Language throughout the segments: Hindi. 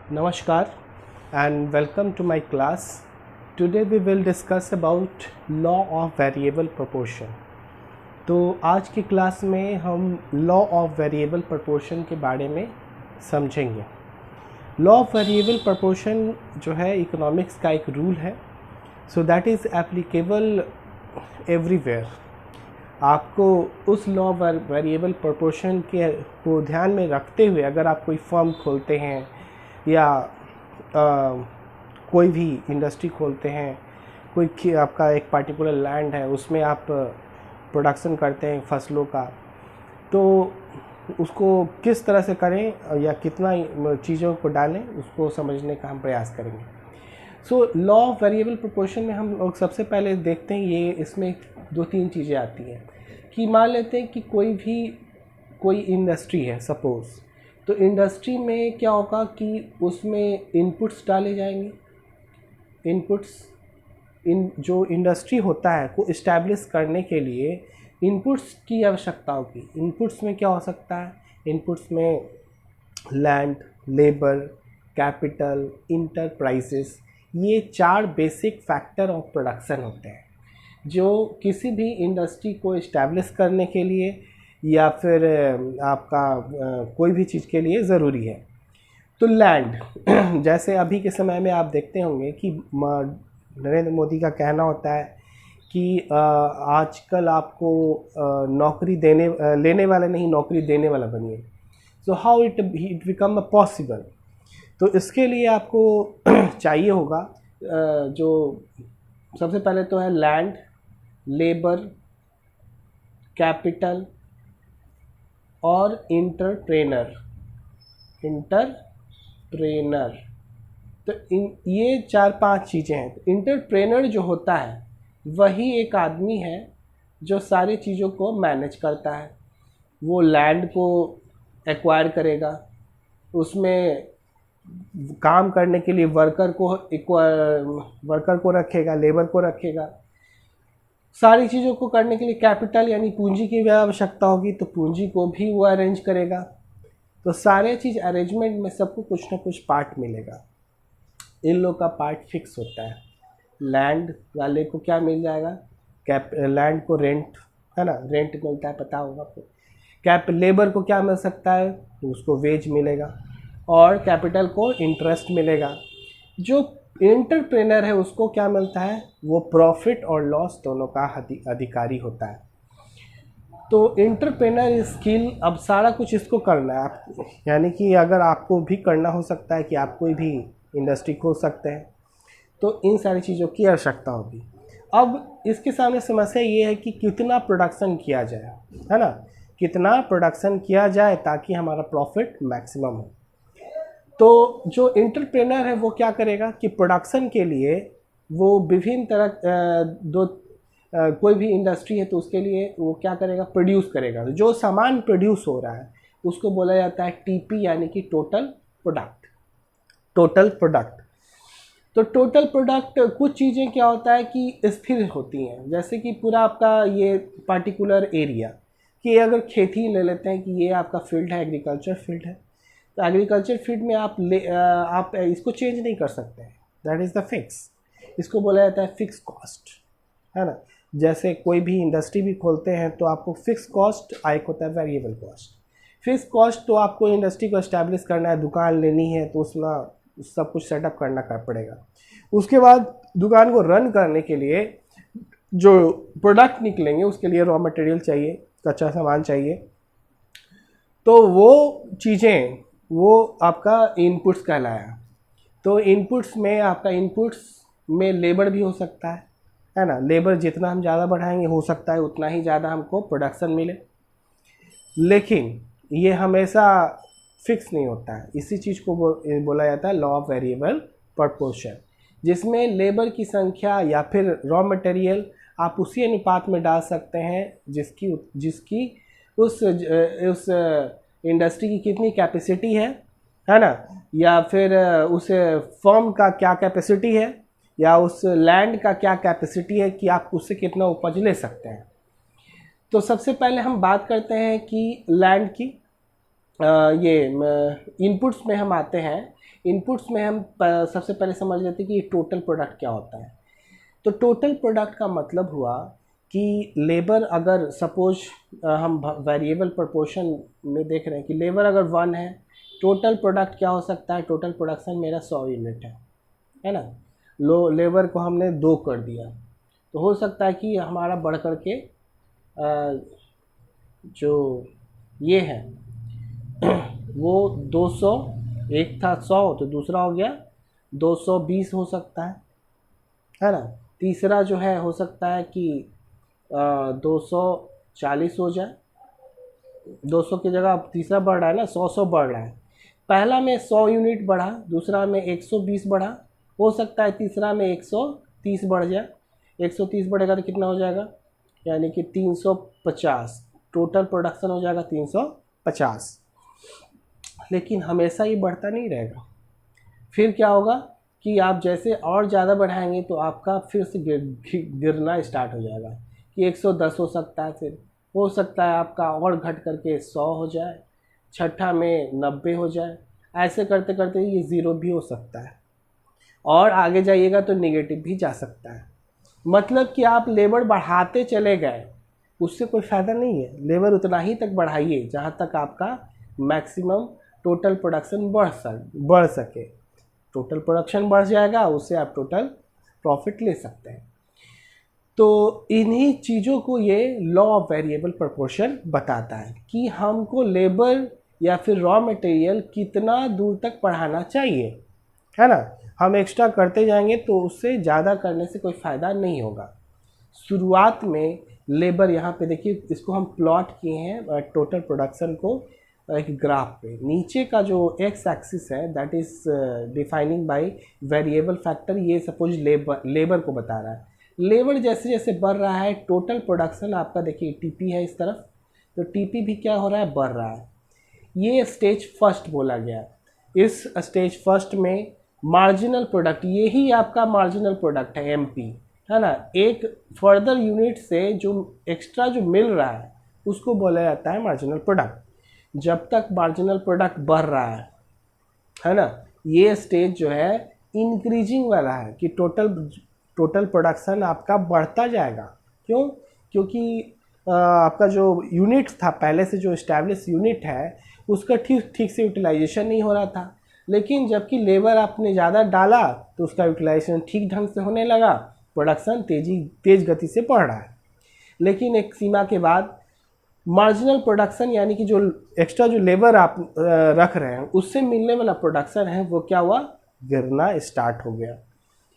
Namaskar and welcome to my class. Today we will discuss about law of variable proportion. तो आज की क्लास में हम लॉ ऑफ वेरिएबल प्रोपोर्शन के बारे में समझेंगे। लॉ ऑफ वेरिएबल प्रोपोर्शन जो है इकोनॉमिक्स का एक रूल है, so that is applicable everywhere. आपको उस लॉ ऑफ वेरिएबल प्रोपोर्शन के को ध्यान में रखते हुए अगर आप कोई फर्म खोलते हैं या कोई भी इंडस्ट्री खोलते हैं, कोई आपका एक पर्टिकुलर लैंड है उसमें आप प्रोडक्शन करते हैं फसलों का, तो उसको किस तरह से करें या कितना चीज़ों को डालें उसको समझने का हम प्रयास करेंगे। So law of variable proportion में हम लोग सबसे पहले देखते हैं, ये इसमें दो तीन चीज़ें आती हैं कि मान लेते हैं कि कोई इंडस्ट्री है सपोज़, तो इंडस्ट्री में क्या होगा कि उसमें इनपुट्स डाले जाएंगे। इनपुट्स जो इंडस्ट्री होता है को इस्टेब्लिश करने के लिए इनपुट्स की आवश्यकता होगी। इनपुट्स में क्या हो सकता है? इनपुट्स में लैंड, लेबर, कैपिटल, इंटरप्राइजेस, ये चार बेसिक फैक्टर ऑफ प्रोडक्शन होते हैं जो किसी भी इंडस्ट्री को इस्टेब्लिश करने के लिए या फिर आपका कोई भी चीज़ के लिए ज़रूरी है। तो लैंड जैसे अभी के समय में आप देखते होंगे कि नरेंद्र मोदी का कहना होता है कि आजकल आपको नौकरी लेने वाला नहीं, नौकरी देने वाला बनिए। So how it become possible? तो इसके लिए आपको चाहिए होगा जो सबसे पहले तो है लैंड, लेबर, कैपिटल और इंटरप्रेनर। तो ये चार पांच चीज़ें हैं। इंटरप्रेनर जो होता है वही एक आदमी है जो सारी चीज़ों को मैनेज करता है। वो लैंड को एक्वायर करेगा, उसमें काम करने के लिए वर्कर को रखेगा, लेबर को रखेगा। सारी चीज़ों को करने के लिए कैपिटल यानी पूंजी की भी आवश्यकता होगी, तो पूंजी को भी वो अरेंज करेगा। तो सारे चीज़ अरेंजमेंट में सबको कुछ ना कुछ पार्ट मिलेगा। इन लोग का पार्ट फिक्स होता है। लैंड वाले को क्या मिल जाएगा? लैंड को रेंट, है ना, रेंट मिलता है, पता होगा आपको। लेबर को क्या मिल सकता है? उसको वेज मिलेगा। और कैपिटल को इंटरेस्ट मिलेगा। जो एंटरप्रेनर है उसको क्या मिलता है? वो प्रॉफिट और लॉस दोनों का अधिकारी होता है। तो एंटरप्रेनर स्किल, अब सारा कुछ इसको करना है आपको, यानी कि अगर आपको भी करना हो सकता है कि आप कोई भी इंडस्ट्री खोल सकते हैं, तो इन सारी चीज़ों की आवश्यकता होगी। अब इसके सामने समस्या ये है कि कितना प्रोडक्शन किया जाए, है ना, कितना प्रोडक्शन किया जाए ताकि हमारा प्रॉफिट मैक्सिमम हो। तो जो एंटरप्रेनर है वो क्या करेगा कि प्रोडक्शन के लिए वो विभिन्न तरह कोई भी इंडस्ट्री है तो उसके लिए वो क्या करेगा? प्रोड्यूस करेगा। जो सामान प्रोड्यूस हो रहा है उसको बोला जाता है टीपी, यानी कि टोटल प्रोडक्ट। तो टोटल प्रोडक्ट, कुछ चीज़ें क्या होता है कि स्थिर होती हैं, जैसे कि पूरा आपका ये पर्टिकुलर एरिया, कि अगर खेती ले लेते हैं कि ये आपका फील्ड है, एग्रीकल्चर फील्ड है, तो एग्रीकल्चर फील्ड में आप इसको चेंज नहीं कर सकते हैं। That is the fix. इसको बोला जाता है फिक्स कॉस्ट, है ना। जैसे कोई भी इंडस्ट्री भी खोलते हैं तो आपको फिक्स कॉस्ट, एक होता है वेरिएबल कॉस्ट। फिक्स कॉस्ट तो आपको इंडस्ट्री को एस्टैब्लिश करना है, दुकान लेनी है तो उसमें सब कुछ सेटअप करना पड़ेगा। उसके बाद दुकान को रन करने के लिए जो प्रोडक्ट निकलेंगे उसके लिए रॉ मटेरियल चाहिए, कच्चा सामान चाहिए। तो वो चीज़ें वो आपका इनपुट्स कहलाया। तो इनपुट्स में आपका में लेबर भी हो सकता है ना। लेबर जितना हम ज़्यादा बढ़ाएंगे हो सकता है उतना ही ज़्यादा हमको प्रोडक्शन मिले, लेकिन ये हमेशा फिक्स नहीं होता है। इसी चीज़ को बोला जाता है लॉ ऑफ वेरिएबल प्रोपोर्शन, जिसमें लेबर की संख्या या फिर रॉ मटेरियल आप उसी अनुपात में डाल सकते हैं जिसकी उस इंडस्ट्री की कितनी कैपेसिटी है ना, या फिर उस फर्म का क्या कैपेसिटी है, या उस लैंड का क्या कैपेसिटी है कि आप उससे कितना उपज ले सकते हैं। तो सबसे पहले हम बात करते हैं कि लैंड की, ये इनपुट्स में हम आते हैं इनपुट्स में हम सबसे पहले समझ लेते हैं कि टोटल प्रोडक्ट क्या होता है। तो टोटल प्रोडक्ट का मतलब हुआ कि लेबर अगर सपोज हम वेरिएबल प्रोपोर्शन में देख रहे हैं कि लेबर अगर 1 है, टोटल प्रोडक्ट क्या हो सकता है, टोटल प्रोडक्शन मेरा 100 यूनिट है ना। लेबर को हमने 2 कर दिया, तो हो सकता है कि हमारा बढ़ कर के जो ये है वो 200, एक था 100 तो दूसरा हो गया 220 हो सकता है ना। तीसरा जो है हो सकता है कि 240 हो जाए, 200 की जगह अब तीसरा बढ़ रहा है ना, 100 बढ़ रहा है। पहला में 100 यूनिट बढ़ा, दूसरा में 120 बढ़ा, हो सकता है तीसरा में 130 बढ़ जाए। 130 बढ़ेगा तो कितना हो जाएगा, यानी कि 350, टोटल प्रोडक्शन हो जाएगा 350। लेकिन हमेशा ये बढ़ता नहीं रहेगा, फिर क्या होगा कि आप जैसे और ज़्यादा बढ़ाएंगे तो आपका फिर से गिरना स्टार्ट हो जाएगा कि 110 हो सकता है, फिर हो सकता है आपका और घट करके 100 हो जाए, छठा में 90 हो जाए, ऐसे करते करते ये 0 भी हो सकता है और आगे जाइएगा तो नेगेटिव भी जा सकता है। मतलब कि आप लेबर बढ़ाते चले गए, उससे कोई फ़ायदा नहीं है। लेबर उतना ही तक बढ़ाइए जहाँ तक आपका मैक्सिमम टोटल प्रोडक्शन बढ़ सके। टोटल प्रोडक्शन बढ़ जाएगा, उससे आप टोटल प्रॉफिट ले सकते हैं। तो इन्हीं चीज़ों को ये लॉ ऑफ वेरिएबल प्रोपोर्शन बताता है कि हमको लेबर या फिर रॉ मटेरियल कितना दूर तक बढ़ाना चाहिए, है ना। हम एक्स्ट्रा करते जाएंगे तो उससे ज़्यादा करने से कोई फ़ायदा नहीं होगा। शुरुआत में लेबर, यहाँ पे देखिए इसको हम प्लॉट किए हैं टोटल प्रोडक्शन को एक ग्राफ पे। नीचे का जो एक्स एक्सिस है that is defining by variable factor, ये सपोज लेबर को बता रहा है। लेबर जैसे जैसे बढ़ रहा है, टोटल प्रोडक्शन आपका देखिए टीपी है इस तरफ, तो टीपी भी क्या हो रहा है, बढ़ रहा है। ये स्टेज फर्स्ट बोला गया। इस स्टेज फर्स्ट में मार्जिनल प्रोडक्ट, यही आपका मार्जिनल प्रोडक्ट है एमपी, है ना। एक फर्दर यूनिट से जो एक्स्ट्रा जो मिल रहा है उसको बोला जाता है मार्जिनल प्रोडक्ट। जब तक मार्जिनल प्रोडक्ट बढ़ रहा है ना, ये स्टेज जो है इंक्रीजिंग वाला है कि टोटल प्रोडक्शन आपका बढ़ता जाएगा। क्यों? क्योंकि आपका जो यूनिट था पहले से, जो इस्टेब्लिश यूनिट है उसका ठीक से यूटिलाइजेशन नहीं हो रहा था, लेकिन जबकि लेबर आपने ज़्यादा डाला तो उसका यूटिलाइजेशन ठीक ढंग से होने लगा, प्रोडक्शन तेज़ गति से बढ़ रहा है। लेकिन एक सीमा के बाद मार्जिनल प्रोडक्शन, यानी कि जो एक्स्ट्रा जो लेबर आप रख रहे हैं उससे मिलने वाला प्रोडक्शन है वो क्या हुआ, गिरना स्टार्ट हो गया,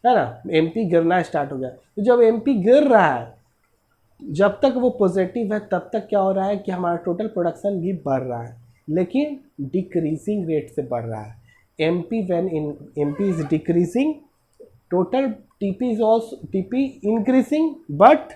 है ना। एमपी गिरना स्टार्ट हो गया। तो जब एमपी गिर रहा है, जब तक वो पॉजिटिव है तब तक क्या हो रहा है कि हमारा टोटल प्रोडक्शन भी बढ़ रहा है, लेकिन डिक्रीजिंग रेट से बढ़ रहा है। MP when MP is decreasing, total TP increasing but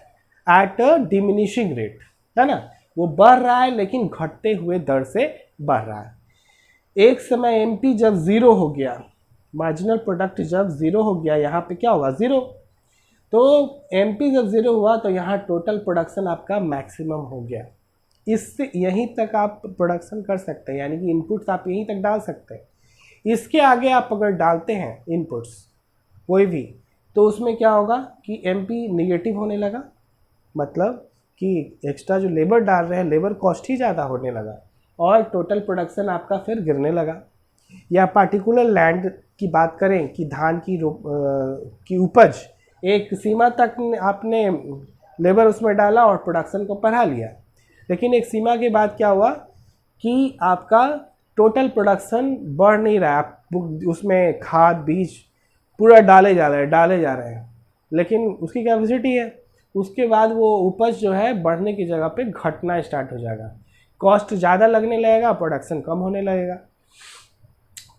at a diminishing rate, है ना। वो बढ़ रहा है लेकिन घटते हुए दर से बढ़ रहा है। एक समय एमपी जब 0 हो गया, मार्जिनल प्रोडक्ट जब 0 हो गया, यहाँ पे क्या होगा 0, तो एमपी जब 0 हुआ तो यहाँ टोटल प्रोडक्शन आपका मैक्सिमम हो गया। इससे यहीं तक आप प्रोडक्शन कर सकते हैं, यानी कि इनपुट्स आप यहीं तक डाल सकते हैं। इसके आगे आप अगर डालते हैं इनपुट्स कोई भी, तो उसमें क्या होगा कि एमपी निगेटिव होने लगा, मतलब कि एक्स्ट्रा जो लेबर डाल रहे हैं, लेबर कॉस्ट ही ज़्यादा होने लगा और टोटल प्रोडक्शन आपका फिर गिरने लगा। या पार्टिकुलर लैंड की बात करें कि धान की उपज एक सीमा तक आपने लेबर उसमें डाला और प्रोडक्शन को बढ़ा लिया, लेकिन एक सीमा के बाद क्या हुआ कि आपका टोटल प्रोडक्शन बढ़ नहीं रहा, आप उसमें खाद बीज पूरा डाले जा रहे हैं, लेकिन उसकी कैपेसिटी है, उसके बाद वो उपज जो है बढ़ने की जगह पे घटना स्टार्ट हो जाएगा, कॉस्ट ज़्यादा लगने लगेगा, प्रोडक्शन कम होने लगेगा।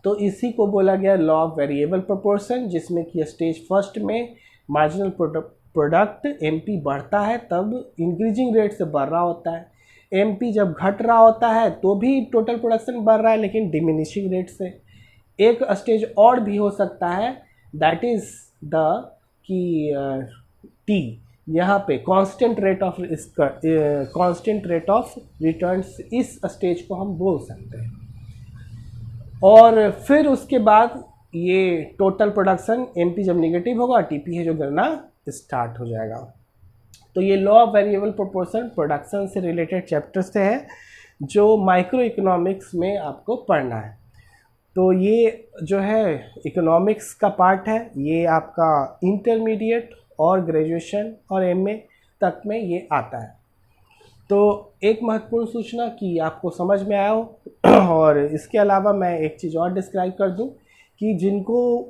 तो इसी को बोला गया लॉ ऑफ वेरिएबल प्रोपोर्शन, जिसमें कि स्टेज फर्स्ट में मार्जिनल प्रोडक्ट एमपी बढ़ता है तब इंक्रीजिंग रेट से बढ़ रहा होता है, एमपी जब घट रहा होता है तो भी टोटल प्रोडक्शन बढ़ रहा है लेकिन डिमिनिशिंग रेट से। एक स्टेज और भी हो सकता है, दैट इज़ द कि टी, यहाँ पे कांस्टेंट रेट ऑफ रिटर्न्स, इस स्टेज को हम बोल सकते हैं। और फिर उसके बाद ये टोटल प्रोडक्शन एमपी जब नेगेटिव होगा, टीपी है जो गणना स्टार्ट हो जाएगा। तो ये law of variable proportion production से रिलेटेड चैप्टर से है जो माइक्रो इकोनॉमिक्स में आपको पढ़ना है। तो ये जो है इकोनॉमिक्स का पार्ट है, ये आपका इंटरमीडिएट और ग्रेजुएशन और एमए तक में ये आता है। तो एक महत्वपूर्ण सूचना कि आपको समझ में आया हो और इसके अलावा मैं एक चीज़ और डिस्क्राइब कर दूं कि जिनको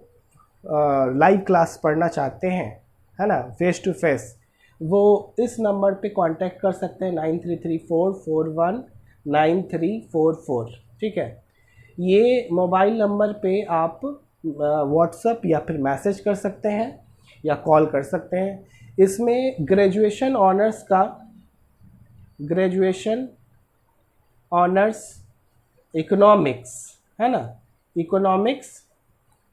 लाइव क्लास पढ़ना चाहते हैं, है ना, फेस टू फेस, वो इस नंबर पे कांटेक्ट कर सकते हैं 9334419344। ठीक है, ये मोबाइल नंबर पे आप व्हाट्सएप या फिर मैसेज कर सकते हैं या कॉल कर सकते हैं। इसमें ग्रेजुएशन ऑनर्स इकोनॉमिक्स, है ना, इकोनॉमिक्स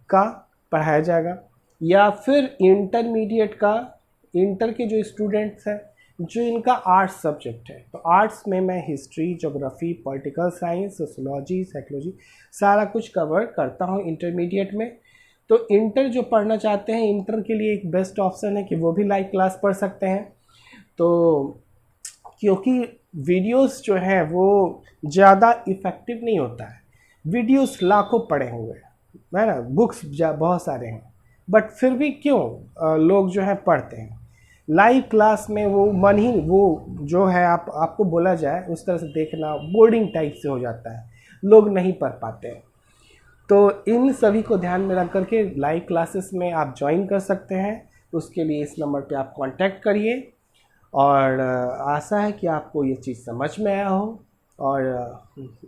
का पढ़ाया जाएगा, या फिर इंटरमीडिएट का, इंटर के जो स्टूडेंट्स हैं जो इनका आर्ट्स सब्जेक्ट है, तो आर्ट्स में मैं history, geography, political science, sociology, psychology सारा कुछ कवर करता हूँ इंटरमीडिएट में। तो इंटर जो पढ़ना चाहते हैं, इंटर के लिए एक बेस्ट ऑप्शन है कि वो भी लाइव क्लास पढ़ सकते हैं। तो क्योंकि वीडियोस जो हैं वो ज़्यादा इफ़ेक्टिव नहीं होता है, वीडियोस लाखों पड़े हुए हैं, है ना, बुक्स बहुत सारे हैं, बट फिर भी क्यों लोग जो है पढ़ते हैं। लाइव क्लास में वो मन ही वो जो है आपको बोला जाए उस तरह से देखना बोर्डिंग टाइप से हो जाता है, लोग नहीं पढ़ पाते हैं। तो इन सभी को ध्यान में रख करके लाइव क्लासेस में आप ज्वाइन कर सकते हैं। उसके लिए इस नंबर पे आप कांटेक्ट करिए और आशा है कि आपको ये चीज़ समझ में आया हो, और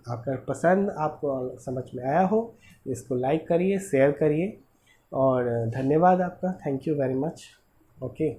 अगर पसंद आपको समझ में आया हो इसको लाइक करिए, शेयर करिए, और धन्यवाद आपका, thank you very much. Okay.